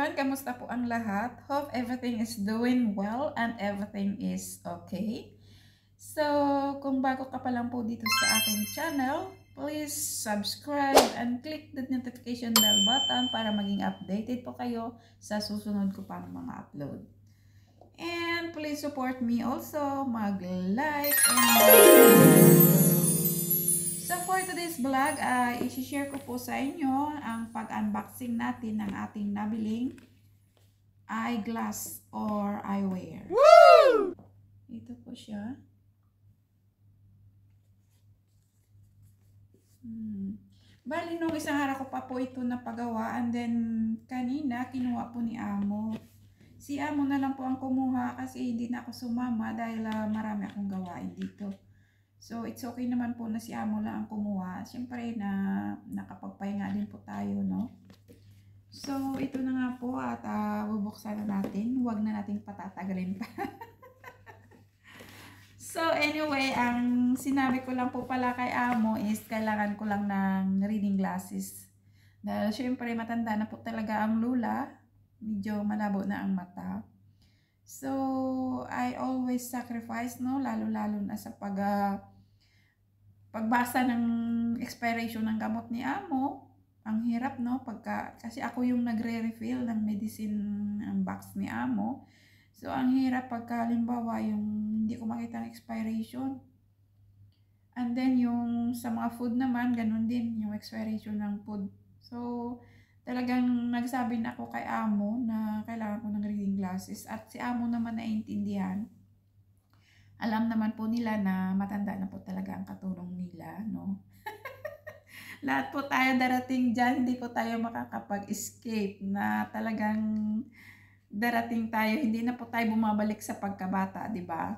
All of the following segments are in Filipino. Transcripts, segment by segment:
everyone, kamusta po ang lahat? Hope everything is doing well and everything is okay. So, kung bago ka pa lang po dito sa aking channel, please subscribe and click the notification bell button para maging updated po kayo sa susunod ko pang mga upload. And please support me also, mag-like and so for today's vlog, i-share ko po sa inyo ang pag-unboxing natin ng ating nabiling eyeglass or eyewear. Woo! Ito po siya. Bali, nung isang araw ko pa po ito napagawa, and then kanina kinuha po ni Amo. Si Amo na lang po ang kumuha kasi hindi na ako sumama dahil marami akong gawain dito. So, it's okay naman po na si Amo lang ang kumuha. Siyempre, nakapagpahinga din po tayo, no? So, ito na nga po at bubuksan na natin. Huwag na nating patatagalin pa. So, anyway, ang sinabi ko lang po pala kay Amo is kailangan ko lang ng reading glasses. Dahil siyempre, matanda na po talaga ang lula. Medyo malabo na ang mata. So, I always sacrifice, no? Lalo-lalo na sa pagbasa ng expiration ng gamot ni Amo. Ang hirap, no? Kasi ako yung nagre-refill ng medicine ang box ni Amo. So, ang hirap pagka halimbawa yung hindi ko makita ang expiration. And then, yung sa mga food naman, ganun din yung expiration ng food. So, talagang nagsabi na ako kay Amo na kailangan ko ng reading glasses. At si Amo naman naiintindihan. Alam naman po nila na matanda na po talaga ang katulong nila, no? Lahat po tayo darating dyan, hindi po tayo makakapag-escape na talagang darating tayo, hindi na po tayo bumabalik sa pagkabata, di ba?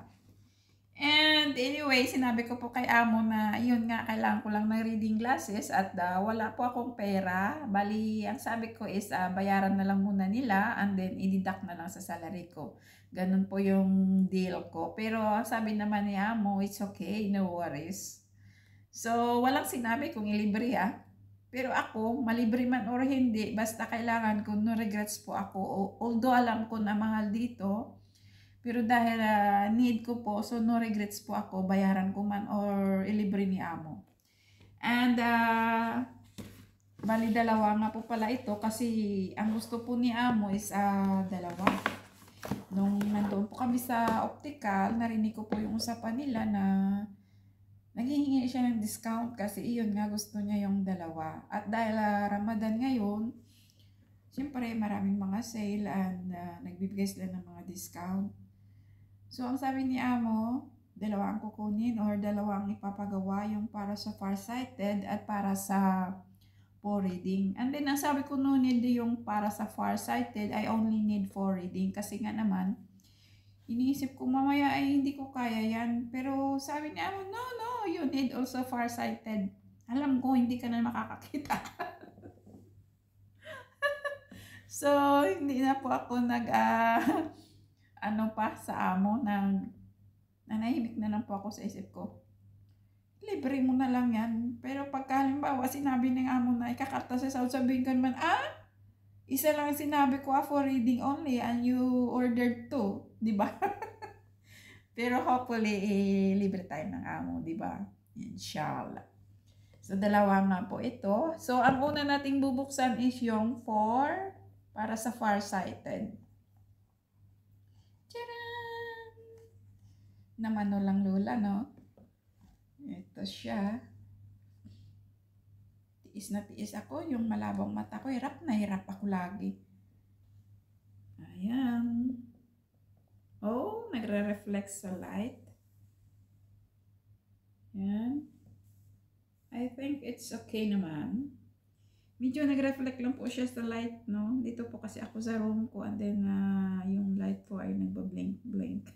And anyway, sinabi ko po kay Amo na yun nga, kailangan ko lang ng reading glasses at wala po akong pera. Bali, ang sabi ko is bayaran na lang muna nila and then i-deduct na lang sa salary ko. Ganun po yung deal ko. Pero ang sabi naman ni Amo, it's okay, no worries. So, walang sinabi kung ilibre Pero ako, malibre man or hindi, basta kailangan ko, no regrets po ako. Although alam ko na mahal dito, pero dahil need ko po, so no regrets po ako, bayaran ko man or ilibre ni Amo. And, bali dalawa nga po pala ito kasi ang gusto po ni Amo is dalawa. Nung nandoon po kami sa optical, narinig ko po yung usapan nila na naghihingi siya ng discount kasi iyon nga gusto niya yung dalawa. At dahil Ramadan ngayon, siyempre maraming mga sale and nagbibigay sila ng mga discount. So ang sabi ni Amo, dalawa ang kukunin or dalawa ang ipapagawa, yung para sa farsighted at para sa poor reading. And then ang sabi ko no need yung para sa farsighted, I only need for reading kasi nga naman iniisip ko mamaya ay hindi ko kaya yan. Pero sabi niya, no, you need also farsighted. Alam ko, hindi ka na makakakita. So, hindi na po ako sa Amo, nanahimik na lang po ako sa isip ko. Libre mo na lang yan. Pero pagka halimbawa, sinabi ng Amo na ikakarta sa South, sabihin ko naman, isa lang sinabi ko for reading only and you ordered 2, di ba? Pero hopefully, libre tayo ng Amo, di ba? Inshallah. So, dalawa nga po ito. So, ang una nating bubuksan is yung para sa farsighted. Tcharam! Namano lang lula, no? Ito siya. Tiis na tiis ako, yung malabong mata ko, hirap na hirap ako lagi. Ayan. Oh, nagre-reflect sa light. Ayan. I think it's okay naman. Medyo nag-reflect lang po siya sa light, no? Dito po kasi ako sa room ko and then yung light po ay nagba-blink-blink.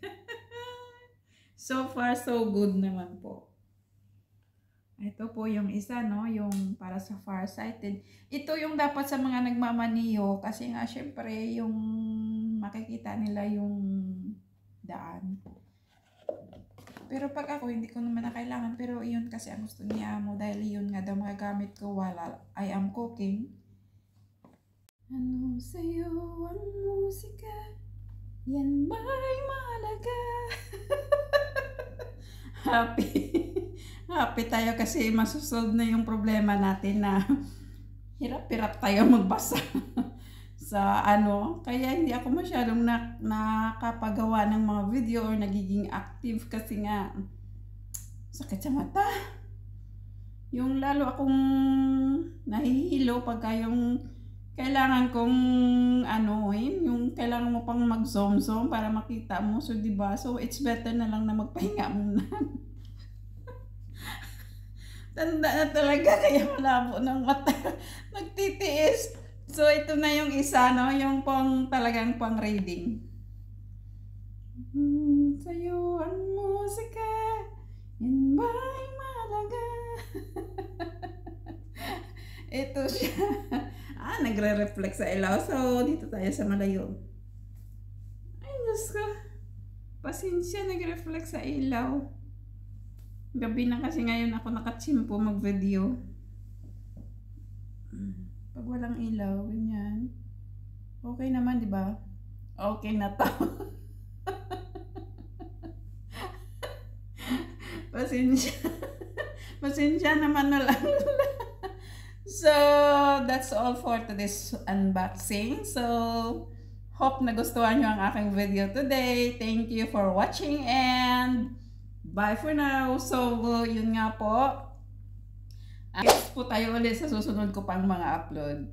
So far, so good naman po. Ito po yung isa, no? Yung para sa farsighted. Ito yung dapat sa mga nagmamaniyo kasi nga syempre yung makikita nila yung daan. Pero pag ako, hindi ko naman na kailangan. Pero iyon kasi ang gusto ni Amo dahil iyon nga daw mga gamit ko while I am cooking. Ano sa'yo ang musika? Yan ba'y mahalaga? Happy. Happy tayo kasi masusolve na yung problema natin na hirap-hirap tayo magbasa sa ano. Kaya hindi ako masyadong nakapagawa ng mga video or nagiging active kasi nga sakit sa mata. Yung lalo akong nahihilo pagka yung kailangan kong yung kailangan mo pang mag-zoom para makita mo. So, diba? So, it's better na lang na magpahinga muna. Tanda na talaga kaya malabo ng mata. Nagtitiis. So, ito na yung isa, no? Yung talagang pang reading. Sa'yo ang musika, yan ba'y mahalaga? Ito siya. Nagre-reflect sa ilaw. So, dito tayo sa malayo. Ay, Diyos ko. Pasensya, nag-reflect sa ilaw. Gabi na kasi ngayon ako nakachimpo mag-video. Pag walang ilaw, ganyan. Okay naman, di ba? Okay na to. Pasensya. Pasensya naman na lang. So, that's all for today's unboxing. So, hope nagustuhan nyo ang aking video today. Thank you for watching and bye for now. So, yun nga po. Next po tayo ulit sa susunod ko pang mga upload.